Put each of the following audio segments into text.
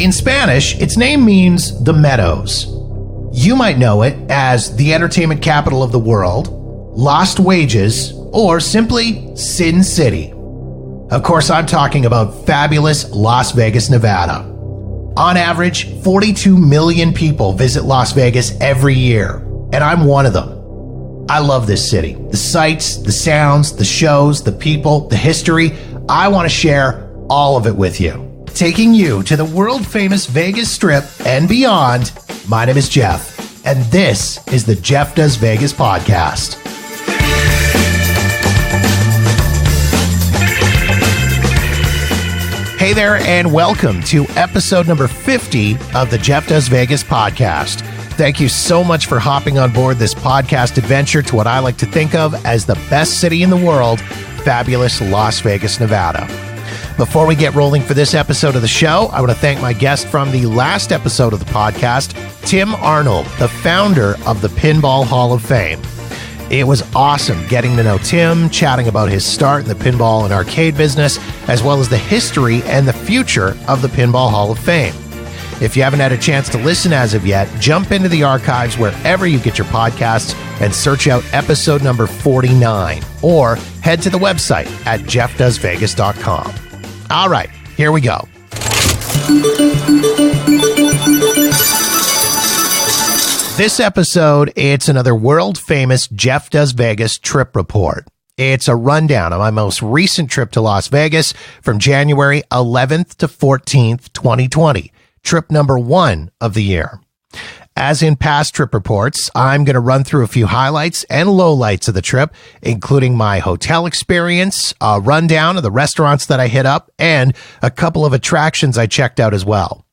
In Spanish, its name means the Meadows. You might know it as the entertainment capital of the world, Lost Wages, or simply Sin City. Of course, I'm talking about fabulous Las Vegas, Nevada. On average, 42 million people visit Las Vegas every year, and I'm one of them. I love this city. The sights, the sounds, the shows, the people, the history. I want to share all of it with you. Taking you to the world-famous Vegas Strip and beyond, my name is Jeff, and this is the Jeff Does Vegas podcast. Hey there, and welcome to episode number 50 of the Jeff Does Vegas podcast. Thank you so much for hopping on board this podcast adventure to what I like to think of as the best city in the world, fabulous Las Vegas, Nevada. Before we get rolling for this episode of the show, I want to thank my guest from the last episode of the podcast, Tim Arnold, the founder of the Pinball Hall of Fame. It was awesome getting to know Tim, chatting about his start in the pinball and arcade business, as well as the history and the future of the Pinball Hall of Fame. If you haven't had a chance to listen as of yet, jump into the archives wherever you get your podcasts and search out episode number 49, or head to the website at jeffdoesvegas.com. All right, here we go. This episode, it's another world-famous Jeff Does Vegas trip report. It's a rundown of my most recent trip to Las Vegas from January 11th to 14th, 2020. Trip number 1 of the year. As in past trip reports, I'm going to run through a few highlights and lowlights of the trip, including my hotel experience, a rundown of the restaurants that I hit up, and a couple of attractions I checked out as well.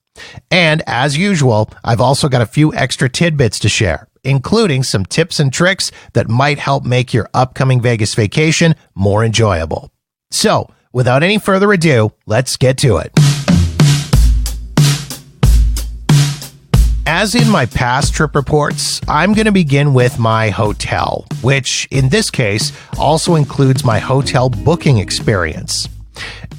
And as usual, I've also got a few extra tidbits to share, including some tips and tricks that might help make your upcoming Vegas vacation more enjoyable. So, without any further ado, let's get to it. As in my past trip reports, I'm going to begin with my hotel, which in this case also includes my hotel booking experience.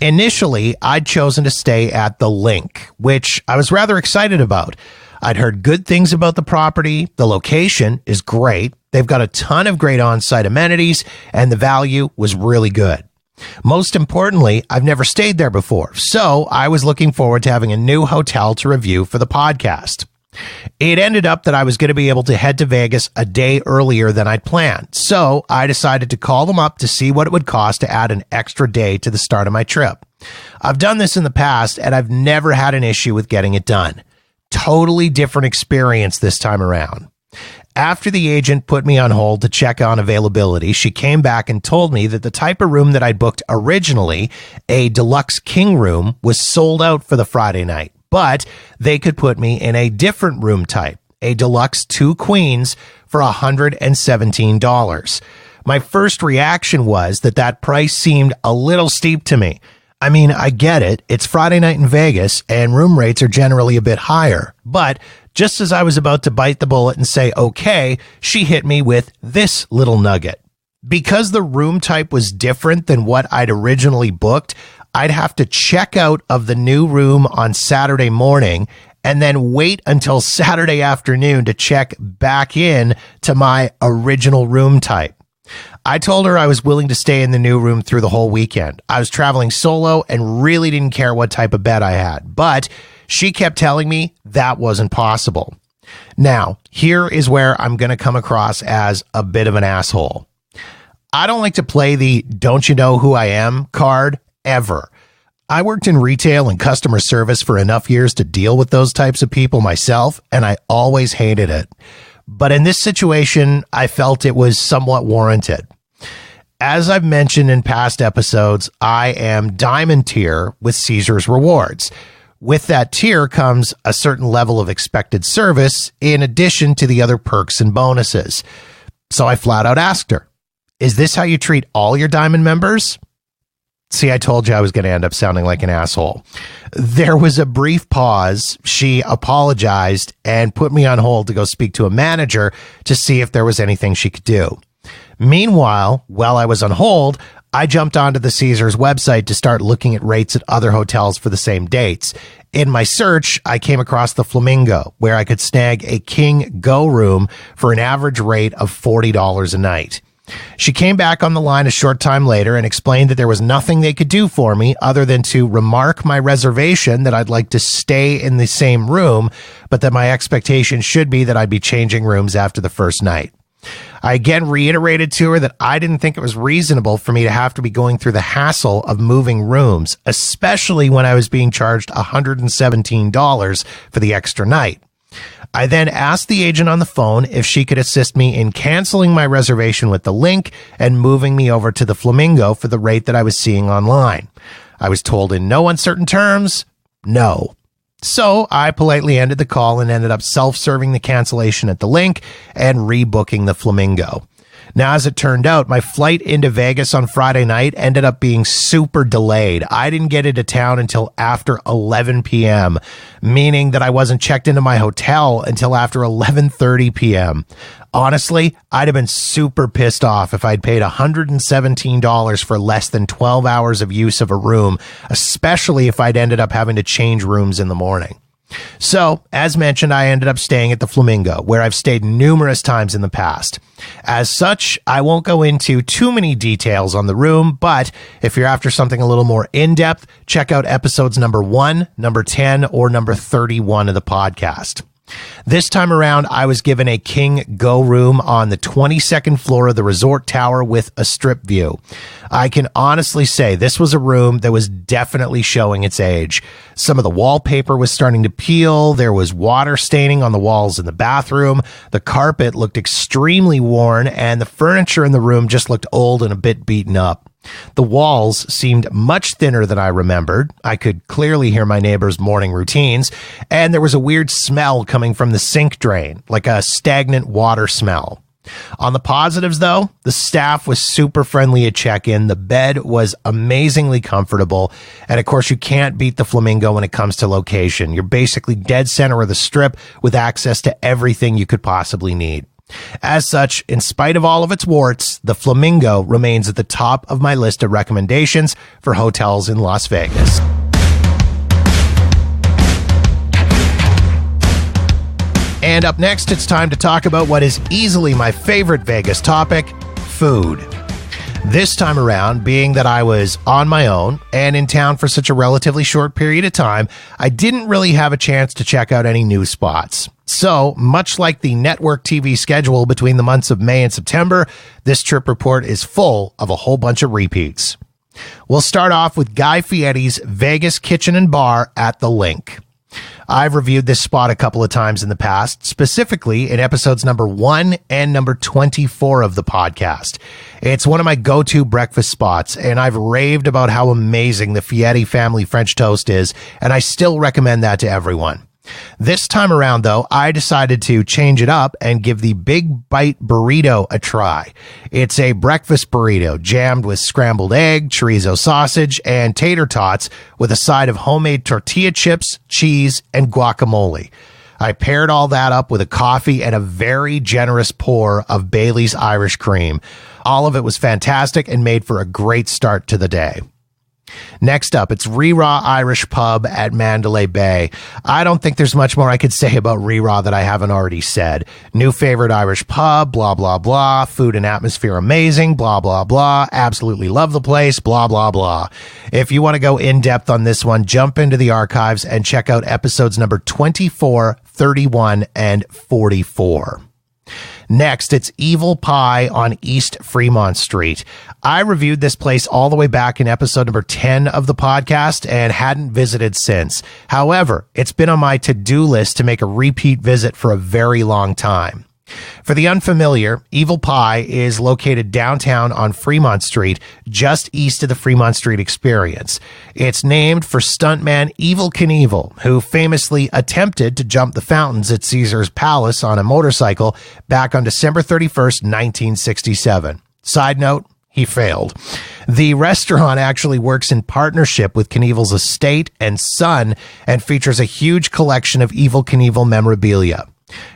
Initially, I'd chosen to stay at the Linq, which I was rather excited about. I'd heard good things about the property, the location is great, they've got a ton of great on-site amenities, and the value was really good. Most importantly, I've never stayed there before, so I was looking forward to having a new hotel to review for the podcast. It ended up that I was going to be able to head to Vegas a day earlier than I'd planned, so I decided to call them up to see what it would cost to add an extra day to the start of my trip. I've done this in the past, and I've never had an issue with getting it done. Totally different experience this time around. After the agent put me on hold to check on availability, she came back and told me that the type of room that I'd booked originally, a deluxe king room, was sold out for the Friday night. But they could put me in a different room type, a deluxe 2 queens for $117. My first reaction was that price seemed a little steep to me. I mean, I get it. It's Friday night in Vegas and room rates are generally a bit higher. But just as I was about to bite the bullet and say, okay, she hit me with this little nugget. Because the room type was different than what I'd originally booked, I'd have to check out of the new room on Saturday morning and then wait until Saturday afternoon to check back in to my original room type. I told her I was willing to stay in the new room through the whole weekend. I was traveling solo and really didn't care what type of bed I had, but she kept telling me that wasn't possible. Now, here is where I'm going to come across as a bit of an asshole. I don't like to play the "don't you know who I am" card ever. I worked in retail and customer service for enough years to deal with those types of people myself, and I always hated it. But in this situation, I felt it was somewhat warranted. As I've mentioned in past episodes, I am Diamond tier with Caesars Rewards. With that tier comes a certain level of expected service in addition to the other perks and bonuses. So I flat out asked her, "Is this how you treat all your Diamond members?" See, I told you I was going to end up sounding like an asshole. There was a brief pause. She apologized and put me on hold to go speak to a manager to see if there was anything she could do. Meanwhile, while I was on hold, I jumped onto the Caesars website to start looking at rates at other hotels for the same dates. In my search, I came across the Flamingo, where I could snag a king go room for an average rate of $40 a night. She came back on the line a short time later and explained that there was nothing they could do for me other than to remark my reservation that I'd like to stay in the same room, but that my expectation should be that I'd be changing rooms after the first night. I again reiterated to her that I didn't think it was reasonable for me to have to be going through the hassle of moving rooms, especially when I was being charged $117 for the extra night. I then asked the agent on the phone if she could assist me in canceling my reservation with the Linq and moving me over to the Flamingo for the rate that I was seeing online. I was told in no uncertain terms, no. So I politely ended the call and ended up self-serving the cancellation at the Linq and rebooking the Flamingo. Now, as it turned out, my flight into Vegas on Friday night ended up being super delayed. I didn't get into town until after 11 p.m., meaning that I wasn't checked into my hotel until after 11:30 p.m. Honestly, I'd have been super pissed off if I'd paid $117 for less than 12 hours of use of a room, especially if I'd ended up having to change rooms in the morning. So, as mentioned, I ended up staying at the Flamingo, where I've stayed numerous times in the past. As such, I won't go into too many details on the room, but if you're after something a little more in-depth, check out episodes number 1, number 10, or number 31 of the podcast. This time around, I was given a king go room on the 22nd floor of the resort tower with a strip view. I can honestly say this was a room that was definitely showing its age. Some of the wallpaper was starting to peel. There was water staining on the walls in the bathroom. The carpet looked extremely worn, and the furniture in the room just looked old and a bit beaten up. The walls seemed much thinner than I remembered. I could clearly hear my neighbors' morning routines, and there was a weird smell coming from the sink drain, like a stagnant water smell. On the positives, though, the staff was super friendly at check-in, the bed was amazingly comfortable, and of course you can't beat the Flamingo when it comes to location. You're basically dead center of the strip with access to everything you could possibly need. As such, in spite of all of its warts, the Flamingo remains at the top of my list of recommendations for hotels in Las Vegas. And up next, it's time to talk about what is easily my favorite Vegas topic, food. This time around, being that I was on my own and in town for such a relatively short period of time, I didn't really have a chance to check out any new spots. So, much like the network TV schedule between the months of May and September, this trip report is full of a whole bunch of repeats. We'll start off with Guy Fieri's Vegas Kitchen and Bar at the Linq. I've reviewed this spot a couple of times in the past, specifically in episodes number 1 and number 24 of the podcast. It's one of my go-to breakfast spots, and I've raved about how amazing the Fieri family French toast is, and I still recommend that to everyone. This time around, though, I decided to change it up and give the Big Bite Burrito a try. It's a breakfast burrito jammed with scrambled egg, chorizo sausage, and tater tots with a side of homemade tortilla chips, cheese, and guacamole. I paired all that up with a coffee and a very generous pour of Bailey's Irish Cream. All of it was fantastic and made for a great start to the day. Next up, it's Reraw Irish Pub at Mandalay Bay. I don't think there's much more I could say about Reraw that I haven't already said. New favorite Irish pub, blah, blah, blah. Food and atmosphere amazing, blah, blah, blah. Absolutely love the place, blah, blah, blah. If you want to go in depth on this one, jump into the archives and check out episodes number 24, 31, and 44. Next, it's Evel Pie on East Fremont Street. I reviewed this place all the way back in episode number 10 of the podcast and hadn't visited since. However, it's been on my to-do list to make a repeat visit for a very long time. For the unfamiliar, Evel Pie is located downtown on Fremont Street, just east of the Fremont Street Experience. It's named for stuntman Evel Knievel, who famously attempted to jump the fountains at Caesar's Palace on a motorcycle back on December 31st, 1967. Side note, he failed. The restaurant actually works in partnership with Knievel's estate and son and features a huge collection of Evel Knievel memorabilia.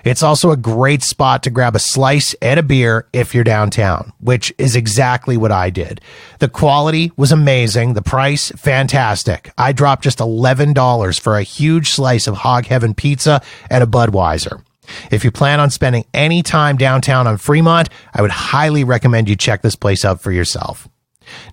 It's also a great spot to grab a slice and a beer if you're downtown, which is exactly what I did. The quality was amazing. The price, fantastic. I dropped just $11 for a huge slice of Hog Heaven pizza and a Budweiser. If you plan on spending any time downtown on Fremont, I would highly recommend you check this place out for yourself.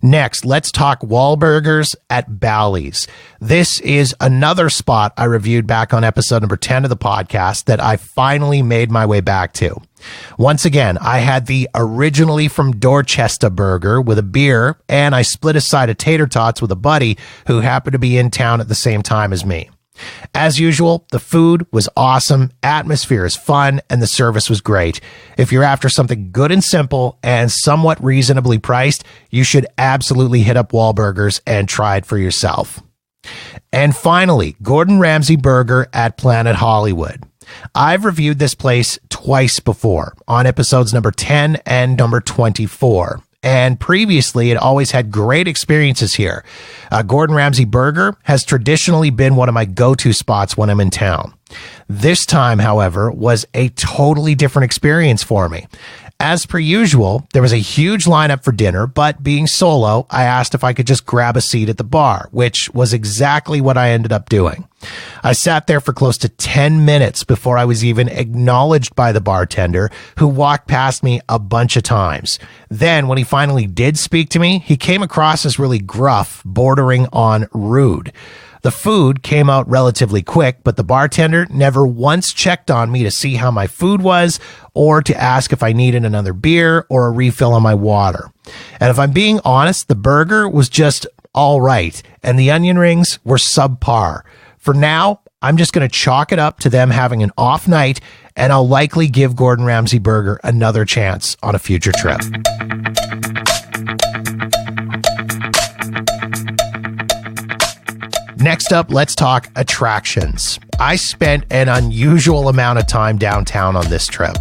Next, let's talk Wahlburgers at Bally's. This is another spot I reviewed back on episode number 10 of the podcast that I finally made my way back to. Once again, I had the originally from Dorchester burger with a beer, and I split a side of tater tots with a buddy who happened to be in town at the same time as me. As usual, the food was awesome, atmosphere is fun, and the service was great. If you're after something good and simple and somewhat reasonably priced, you should absolutely hit up Wahlburgers and try it for yourself. And finally, Gordon Ramsay Burger at Planet Hollywood. I've reviewed this place twice before on episodes number 10 and number 24. And previously, it always had great experiences here. Gordon Ramsay Burger has traditionally been one of my go-to spots when I'm in town. This time, however, was a totally different experience for me. As per usual, there was a huge lineup for dinner, but being solo, I asked if I could just grab a seat at the bar, which was exactly what I ended up doing. I sat there for close to 10 minutes before I was even acknowledged by the bartender, who walked past me a bunch of times. Then, when he finally did speak to me, he came across as really gruff, bordering on rude. The food came out relatively quick, but the bartender never once checked on me to see how my food was or to ask if I needed another beer or a refill on my water. And if I'm being honest, the burger was just all right, and the onion rings were subpar. For now, I'm just going to chalk it up to them having an off night, and I'll likely give Gordon Ramsay Burger another chance on a future trip. Next up, let's talk attractions. I spent an unusual amount of time downtown on this trip.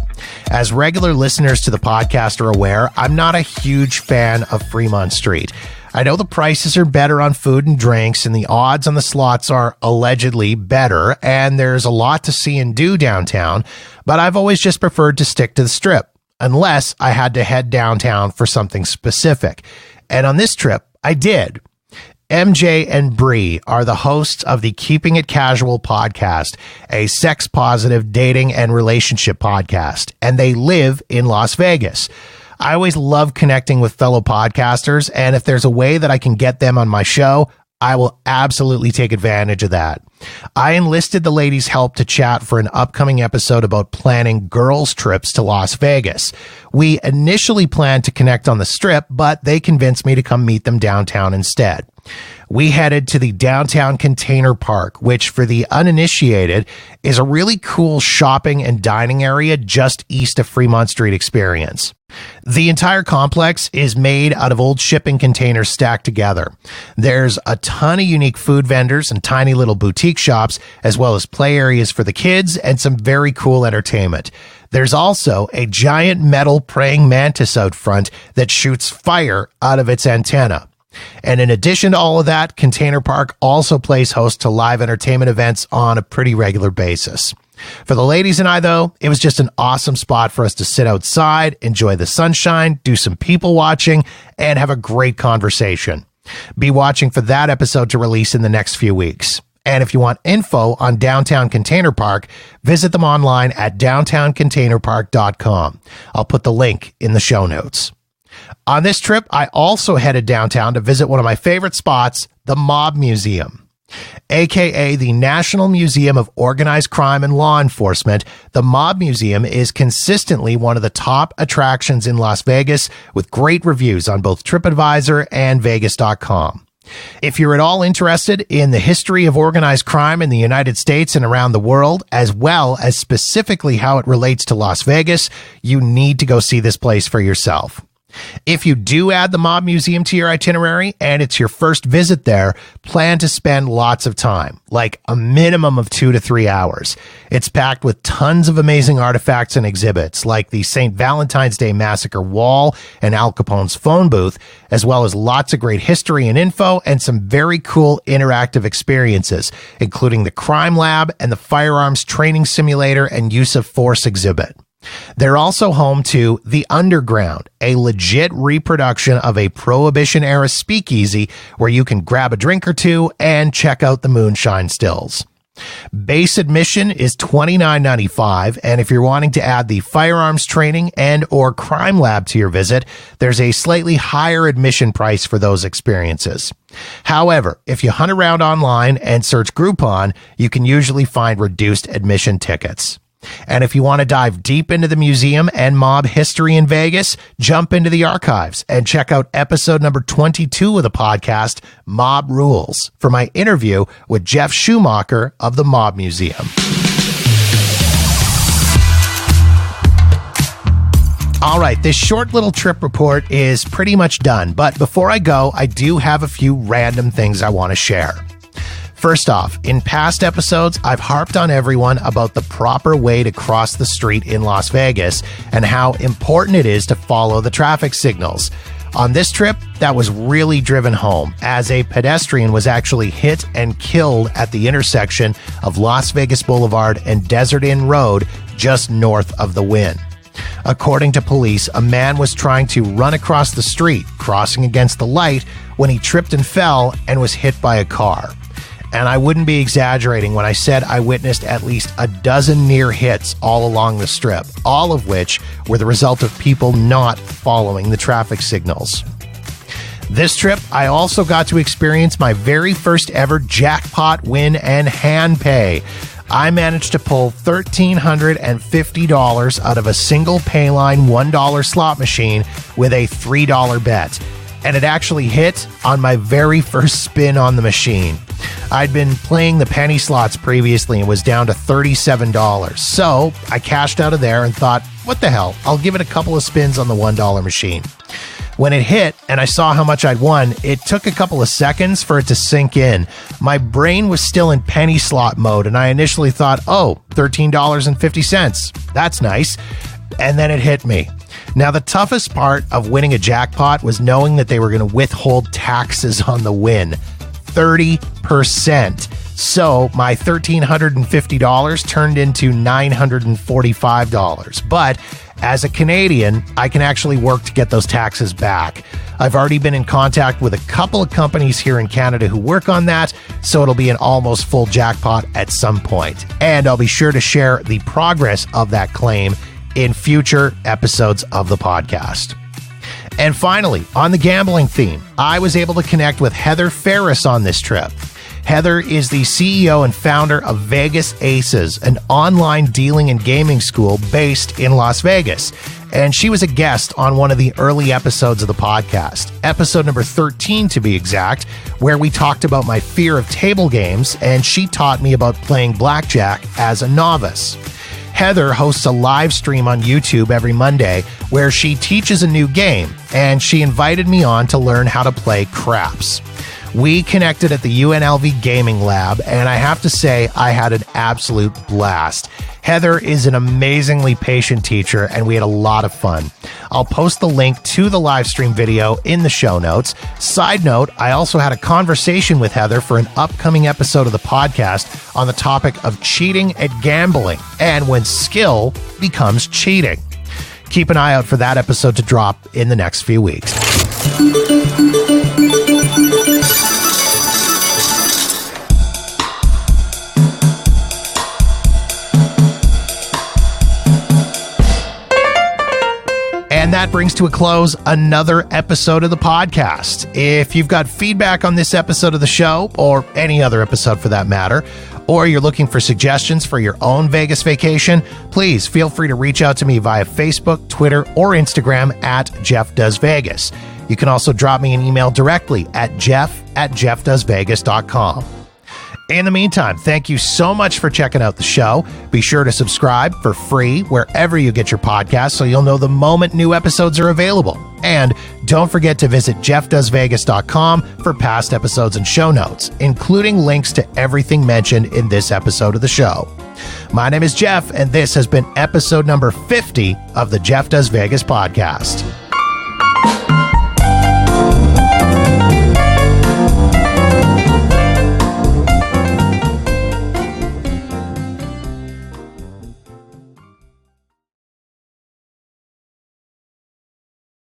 As regular listeners to the podcast are aware, I'm not a huge fan of Fremont Street. I know the prices are better on food and drinks, and the odds on the slots are allegedly better, and there's a lot to see and do downtown, but I've always just preferred to stick to the Strip, unless I had to head downtown for something specific. And on this trip, I did. MJ and Bree are the hosts of the Keeping It Casual podcast, a sex-positive dating and relationship podcast, and they live in Las Vegas. I always love connecting with fellow podcasters, and if there's a way that I can get them on my show, I will absolutely take advantage of that. I enlisted the ladies' help to chat for an upcoming episode about planning girls' trips to Las Vegas. We initially planned to connect on the Strip, but they convinced me to come meet them downtown instead. We headed to the Downtown Container Park, which for the uninitiated is a really cool shopping and dining area just east of Fremont Street Experience. The entire complex is made out of old shipping containers stacked together. There's a ton of unique food vendors and tiny little boutique shops, as well as play areas for the kids and some very cool entertainment. There's also a giant metal praying mantis out front that shoots fire out of its antenna. And in addition to all of that, Container Park also plays host to live entertainment events on a pretty regular basis. For the ladies and I, though, it was just an awesome spot for us to sit outside, enjoy the sunshine, do some people watching, and have a great conversation. Be watching for that episode to release in the next few weeks. And if you want info on Downtown Container Park, visit them online at downtowncontainerpark.com. I'll put the link in the show notes. On this trip, I also headed downtown to visit one of my favorite spots, the Mob Museum. AKA the National Museum of Organized Crime and Law Enforcement, the Mob Museum is consistently one of the top attractions in Las Vegas, with great reviews on both TripAdvisor and Vegas.com. If you're at all interested in the history of organized crime in the United States and around the world, as well as specifically how it relates to Las Vegas, you need to go see this place for yourself. If you do add the Mob Museum to your itinerary and it's your first visit there, plan to spend lots of time, like a minimum of 2 to 3 hours. It's packed with tons of amazing artifacts and exhibits, like the St. Valentine's Day Massacre Wall and Al Capone's phone booth, as well as lots of great history and info and some very cool interactive experiences, including the Crime Lab and the Firearms Training Simulator and Use of Force exhibit. They're also home to The Underground, a legit reproduction of a Prohibition-era speakeasy where you can grab a drink or two and check out the moonshine stills. Base admission is $29.95, and if you're wanting to add the firearms training and or crime lab to your visit, there's a slightly higher admission price for those experiences. However, if you hunt around online and search Groupon, you can usually find reduced admission tickets. And if you want to dive deep into the museum and mob history in Vegas, jump into the archives and check out episode number 22 of the podcast, Mob Rules, for my interview with Jeff Schumacher of the Mob Museum. All right, this short little trip report is pretty much done, but before I go, I do have a few random things I want to share. First off, in past episodes, I've harped on everyone about the proper way to cross the street in Las Vegas and how important it is to follow the traffic signals. On this trip, that was really driven home, as a pedestrian was actually hit and killed at the intersection of Las Vegas Boulevard and Desert Inn Road, just north of the Wynn. According to police, a man was trying to run across the street, crossing against the light, when he tripped and fell and was hit by a car. And I wouldn't be exaggerating when I said I witnessed at least a dozen near hits all along the strip, all of which were the result of people not following the traffic signals. This trip, I also got to experience my very first ever jackpot win and hand pay. I managed to pull $1,350 out of a single Payline $1 slot machine with a $3 bet. And it actually hit on my very first spin on the machine. I'd been playing the penny slots previously and was down to $37. So I cashed out of there and thought, what the hell? I'll give it a couple of spins on the $1 machine. When it hit and I saw how much I'd won, it took a couple of seconds for it to sink in. My brain was still in penny slot mode, and I initially thought, oh, $13.50. That's nice. And then it hit me. Now, the toughest part of winning a jackpot was knowing that they were going to withhold taxes on the win. 30%. So my $1,350 turned into $945. But as a Canadian, I can actually work to get those taxes back. I've already been in contact with a couple of companies here in Canada who work on that, so it'll be an almost full jackpot at some point. And I'll be sure to share the progress of that claim in future episodes of the podcast. And finally, on the gambling theme, I was able to connect with Heather Ferris on this trip. Heather is the CEO and founder of Vegas Aces, an online dealing and gaming school based in Las Vegas. And she was a guest on one of the early episodes of the podcast, episode number 13 to be exact, where we talked about my fear of table games, and she taught me about playing blackjack as a novice. Heather hosts a live stream on YouTube every Monday where she teaches a new game, and she invited me on to learn how to play craps. We connected at the UNLV Gaming Lab, and I have to say I had an absolute blast. Heather is an amazingly patient teacher, and we had a lot of fun. I'll post the link to the live stream video in the show notes. Side note, I also had a conversation with Heather for an upcoming episode of the podcast on the topic of cheating at gambling and when skill becomes cheating. Keep an eye out for that episode to drop in the next few weeks. And that brings to a close another episode of the podcast. If you've got feedback on this episode of the show, or any other episode for that matter, or you're looking for suggestions for your own Vegas vacation, please feel free to reach out to me via Facebook, Twitter, or Instagram at Jeff Does Vegas. You can also drop me an email directly at jeff@jeffdoesvegas.com. In the meantime, thank you so much for checking out the show. Be sure to subscribe for free wherever you get your podcasts so you'll know the moment new episodes are available. And don't forget to visit jeffdoesvegas.com for past episodes and show notes, including links to everything mentioned in this episode of the show. My name is Jeff, and this has been episode number 50 of the Jeff Does Vegas podcast.